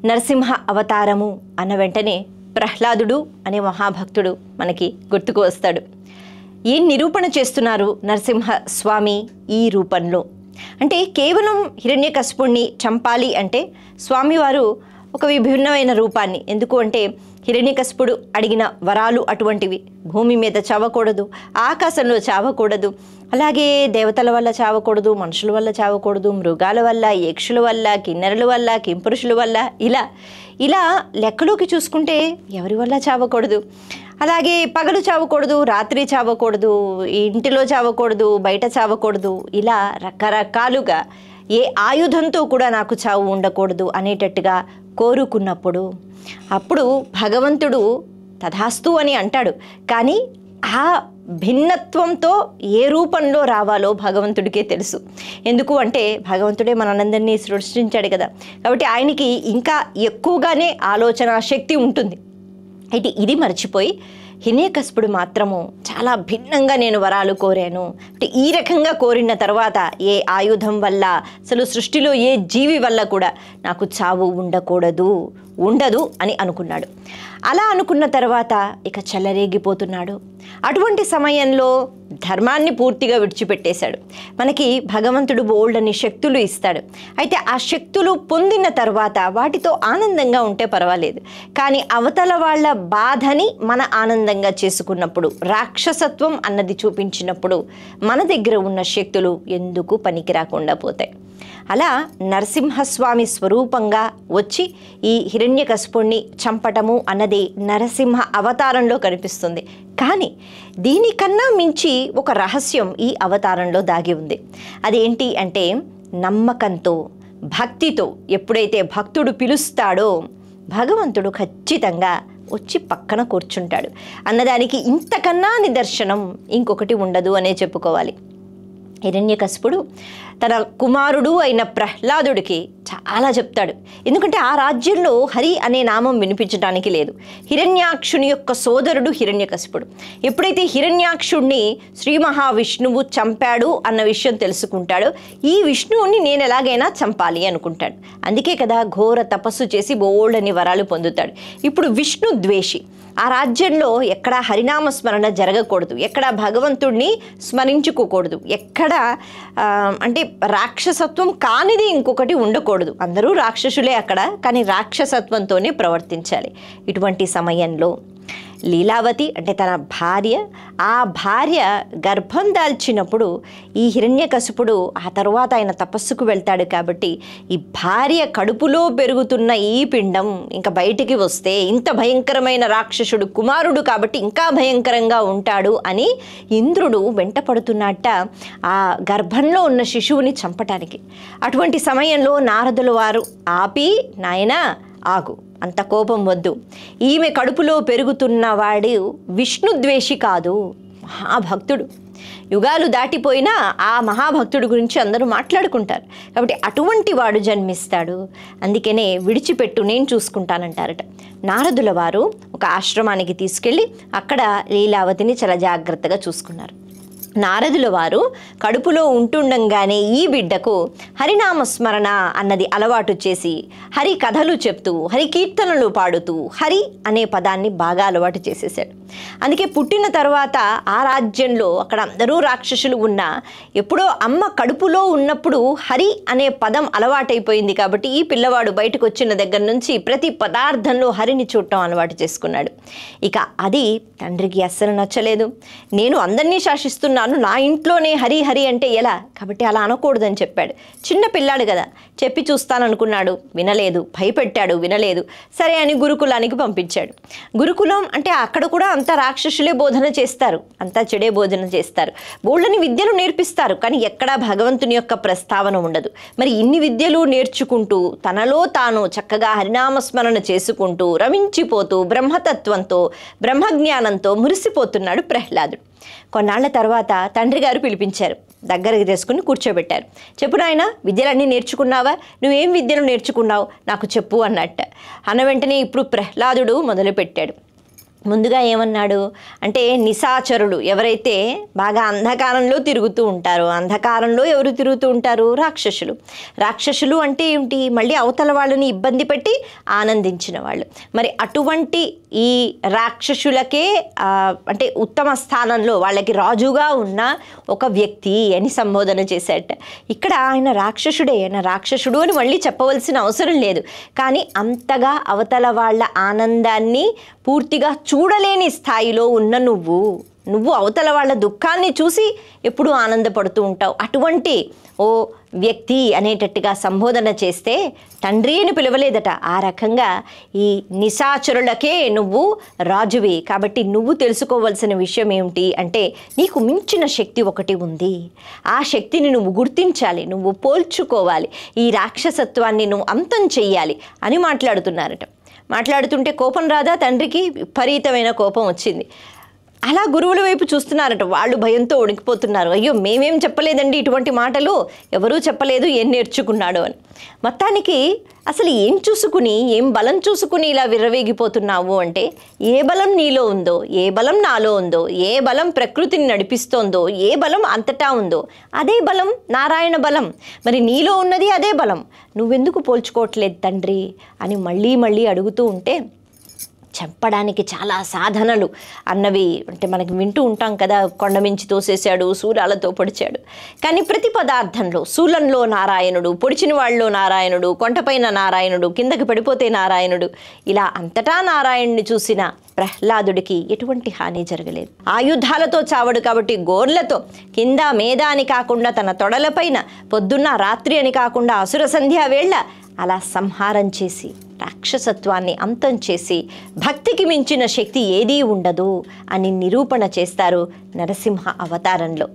నరసింహ అవతారము అన్న వెంటనే ప్రహ్లాదుడు అనే మహాభక్తుడు మనకి గుర్తుకు వస్తాడు. ఏం నిరూపణ చేస్తున్నారు నరసింహ స్వామి ఈ రూపంలో అంటే కేవలం హిరణ్యకశిపుణ్ణి చంపాలి అంటే స్వామివారు ఒక విభిన్నమైన రూపాన్ని, ఎందుకు అంటే హిరణ్యకశిపుడు అడిగిన వరాలు అటువంటివి. భూమి మీద చావకూడదు, ఆకాశంలో చావకూడదు, అలాగే దేవతల వల్ల చావకూడదు, మనుషుల వల్ల చావకూడదు, మృగాల వల్ల, యక్షుల వల్ల, కిన్నెరల వల్ల, కింపురుషుల వల్ల, ఇలా లెక్కలోకి చూసుకుంటే ఎవరి వల్ల చావకూడదు. అలాగే పగలు చావకూడదు, రాత్రి చావకూడదు, ఇంటిలో చావకూడదు, బయట చావకూడదు, ఇలా రకరకాలుగా ఏ ఆయుధంతో కూడా నాకు చావు ఉండకూడదు అనేటట్టుగా కోరుకున్నప్పుడు అప్పుడు భగవంతుడు తథాస్తు అని అంటాడు. కానీ ఆ భిన్నత్వంతో ఏ రూపంలో రావాలో భగవంతుడికే తెలుసు. ఎందుకు అంటే భగవంతుడే మనందరినీ సృష్టించాడు కదా, కాబట్టి ఆయనకి ఇంకా ఎక్కువగానే ఆలోచన శక్తి ఉంటుంది. అయితే ఇది మర్చిపోయి హిరణ్యకశిపుడు మాత్రము చాలా భిన్నంగా నేను వరాలు కోరాను అంటే ఈ రకంగా కోరిన తర్వాత ఏ ఆయుధం వల్ల, అసలు సృష్టిలో ఏ జీవి వల్ల కూడా నాకు చావు ఉండదు అని అనుకున్నాడు. అలా అనుకున్న తర్వాత ఇక చెలరేగిపోతున్నాడు. అటువంటి సమయంలో ధర్మాన్ని పూర్తిగా విడిచిపెట్టేశాడు. మనకి భగవంతుడు బోల్డని శక్తులు ఇస్తాడు. అయితే ఆ శక్తులు పొందిన తర్వాత వాటితో ఆనందంగా ఉంటే పర్వాలేదు, కానీ అవతల వాళ్ళ బాధని మన ఆనందంగా చేసుకున్నప్పుడు, రాక్షసత్వం అన్నది చూపించినప్పుడు మన దగ్గర ఉన్న శక్తులు ఎందుకు పనికి రాకుండా పోతాయి. అలా నరసింహస్వామి స్వరూపంగా వచ్చి ఈ హిరణ్యకశిపుణ్ణి చంపటము అన్నది నరసింహ అవతారంలో కనిపిస్తుంది. కానీ దీనికన్నా మించి ఒక రహస్యం ఈ అవతారంలో దాగి ఉంది. అదేంటి అంటే నమ్మకంతో, భక్తితో ఎప్పుడైతే భక్తుడు పిలుస్తాడో భగవంతుడు ఖచ్చితంగా వచ్చి పక్కన కూర్చుంటాడు అన్నదానికి ఇంతకన్నా నిదర్శనం ఇంకొకటి ఉండదు అనే చెప్పుకోవాలి. హిరణ్యకశిపుడు తన కుమారుడు అయిన ప్రహ్లాదుడికి చాలా చెప్తాడు. ఎందుకంటే ఆ రాజ్యంలో హరి అనే నామం వినిపించడానికి లేదు. హిరణ్యాక్షుని యొక్క సోదరుడు హిరణ్యకశిపుడు. ఎప్పుడైతే హిరణ్యాక్షుడిని శ్రీ మహావిష్ణువు చంపాడు అన్న విషయం తెలుసుకుంటాడో ఈ విష్ణువుని నేను ఎలాగైనా చంపాలి అనుకుంటాడు. అందుకే కదా ఘోర తపస్సు చేసి బోల్డని వరాలు పొందుతాడు. ఇప్పుడు విష్ణు ద్వేషి. ఆ రాజ్యంలో ఎక్కడా హరినామస్మరణ జరగకూడదు, ఎక్కడా భగవంతుడిని స్మరించుకోకూడదు, ఎక్కడ అంటే రాక్షసత్వం కానిది ఇంకొకటి ఉండకూడదు. అందరూ రాక్షసులే అక్కడ, కానీ రాక్షసత్వంతోనే ప్రవర్తించాలి. ఇటువంటి సమయంలో లీలావతి అంటే తన భార్య, ఆ భార్య గర్భం దాల్చినప్పుడు ఈ హిరణ్యకశిపుడు ఆ తరువాత ఆయన తపస్సుకు వెళ్తాడు. కాబట్టి ఈ భార్య కడుపులో పెరుగుతున్న ఈ పిండం ఇంకా బయటికి వస్తే ఇంత భయంకరమైన రాక్షసుడు కుమారుడు కాబట్టి ఇంకా భయంకరంగా ఉంటాడు అని ఇంద్రుడు వెంట పడుతున్నట్ట ఆ గర్భంలో ఉన్న శిశువుని చంపటానికి. అటువంటి సమయంలో నారదుల వారు ఆపి, నాయనా ఆగు, అంత కోపం వద్దు, ఈమె కడుపులో పెరుగుతున్నవాడు విష్ణుద్వేషి కాదు, మహాభక్తుడు. యుగాలు దాటిపోయినా ఆ మహాభక్తుడి గురించి అందరూ మాట్లాడుకుంటారు. కాబట్టి అటువంటి వాడు జన్మిస్తాడు, అందుకనే విడిచిపెట్టు, నేను చూసుకుంటానంటారట. నారదుల వారు ఒక ఆశ్రమానికి తీసుకెళ్ళి అక్కడ లీలావతిని చాలా జాగ్రత్తగా చూసుకున్నారు. నారదుల వారు కడుపులో ఉంటుండగానే ఈ బిడ్డకు హరినామస్మరణ అన్నది అలవాటు చేసి హరి కథలు చెప్తూ, హరి కీర్తనలు పాడుతూ హరి అనే పదాన్ని బాగా అలవాటు చేసేసాడు. అందుకే పుట్టిన తర్వాత ఆ రాజ్యంలో అక్కడ అందరూ రాక్షసులు ఉన్నా ఎప్పుడో అమ్మ కడుపులో ఉన్నప్పుడు హరి అనే పదం అలవాటైపోయింది. కాబట్టి ఈ పిల్లవాడు బయటకు వచ్చిన దగ్గర నుంచి ప్రతి పదార్థంలో హరిని చూడటం అలవాటు చేసుకున్నాడు. ఇక అది తండ్రికి అస్సలు నచ్చలేదు. నేను అందరినీ శాసిస్తున్నాను, నా ఇంట్లోనే హరి హరి అంటే ఎలా, కాబట్టి అలా అనకూడదని చెప్పాడు. చిన్న పిల్లాడు కదా, చెప్పి చూస్తాననుకున్నాడు, వినలేదు, భయపెట్టాడు, వినలేదు. సరే అని గురుకులానికి పంపించాడు. గురుకులం అంటే అక్కడ కూడా అంతా రాక్షసులే బోధన చేస్తారు, అంతా చెడే బోధన చేస్తారు, బోళ్ళని విద్యలు నేర్పిస్తారు, కానీ ఎక్కడా భగవంతుని యొక్క ప్రస్తావన ఉండదు. మరి ఇన్ని విద్యలు నేర్చుకుంటూ తనలో తాను చక్కగా హరినామస్మరణ చేసుకుంటూ రమించిపోతూ బ్రహ్మతత్వంతో, బ్రహ్మజ్ఞానంతో మురిసిపోతున్నాడు ప్రహ్లాదుడు. కొన్నాళ్ల తర్వాత తండ్రి గారు పిలిపించారు, దగ్గరికి చేసుకుని కూర్చోబెట్టారు. చెప్పు నాయనా, విద్యలన్నీ నేర్చుకున్నావా? నువ్వేం విద్యను నేర్చుకున్నావు నాకు చెప్పు అన్నట్ట. అన్న వెంటనే ఇప్పుడు ప్రహ్లాదుడు మొదలుపెట్టాడు. ముందుగా ఏమన్నాడు అంటే నిశాచరులు ఎవరైతే బాగా అంధకారంలో తిరుగుతూ ఉంటారో, అంధకారంలో ఎవరు తిరుగుతూ ఉంటారు? రాక్షసులు. రాక్షసులు అంటే ఏమిటి? మళ్ళీ అవతల వాళ్ళని ఇబ్బంది పెట్టి ఆనందించిన వాళ్ళు. మరి అటువంటి ఈ రాక్షసులకే అంటే ఉత్తమ స్థానంలో వాళ్ళకి రాజుగా ఉన్న ఒక వ్యక్తి అని సంబోధన చేశాట. ఇక్కడ ఆయన రాక్షసుడే, ఆయన రాక్షసుడు అని మళ్ళీ చెప్పవలసిన అవసరం లేదు. కానీ అంతగా అవతల వాళ్ళ ఆనందాన్ని పూర్తిగా చూడలేని స్థాయిలో ఉన్న నువ్వు అవతల వాళ్ళ దుఃఖాన్ని చూసి ఎప్పుడూ ఆనందపడుతూ ఉంటావు. అటువంటి ఓ వ్యక్తి అనేటట్టుగా సంబోధన చేస్తే తండ్రి అని పిలవలేదట. ఆ రకంగా ఈ నిశాచరులకే నువ్వు రాజువి. కాబట్టి నువ్వు తెలుసుకోవాల్సిన విషయం ఏమిటి అంటే నీకు మించిన శక్తి ఒకటి ఉంది. ఆ శక్తిని నువ్వు గుర్తించాలి, నువ్వు పోల్చుకోవాలి, ఈ రాక్షసత్వాన్ని నువ్వు అంతం చెయ్యాలి అని మాట్లాడుతున్నారట. మాట్లాడుతుంటే కోపం రాదా? తండ్రికి విపరీతమైన కోపం వచ్చింది. అలా గురువుల వైపు చూస్తున్నారట. వాళ్ళు భయంతో వణికిపోతున్నారు. అయ్యో మేమేం చెప్పలేదండి ఇటువంటి మాటలు, ఎవరూ చెప్పలేదు, ఏం నేర్చుకున్నాడు అని. మొత్తానికి అసలు ఏం చూసుకుని, ఏం బలం చూసుకుని ఇలా విర్రవేగిపోతున్నావు అంటే ఏ బలం నీలో ఉందో, ఏ బలం నాలో ఉందో, ఏ బలం ప్రకృతిని నడిపిస్తోందో, ఏ బలం అంతటా ఉందో అదే బలం నారాయణ బలం. మరి నీలో ఉన్నది అదే బలం, నువ్వెందుకు పోల్చుకోవట్లేదు తండ్రి అని మళ్ళీ మళ్ళీ అడుగుతూ ఉంటే చంపడానికి చాలా సాధనలు అన్నవి అంటే మనకి వింటూ ఉంటాం కదా. కొండ మించి తోసేశాడు, శూలాలతో పొడిచాడు. కానీ ప్రతి పదార్థంలో శూలంలో నారాయణుడు, పొడిచిన వాళ్ళలో నారాయణుడు, కొంటపైన నారాయణుడు, కిందకి పడిపోతే నారాయణుడు, ఇలా అంతటా నారాయణుని చూసిన ప్రహ్లాదుడికి ఎటువంటి హాని జరగలేదు. ఆయుధాలతో చావడు కాబట్టి గోర్లతో కింద మీద అని కాకుండా తన తొడలపైన పొద్దున్న రాత్రి అని కాకుండా అసుర సంధ్యా వేళ అలా సంహారం చేసి రాక్షసత్వాన్ని అంతం చేసి భక్తికి మించిన శక్తి ఏదీ ఉండదు అని నిరూపణ చేస్తారు నరసింహ అవతారంలో.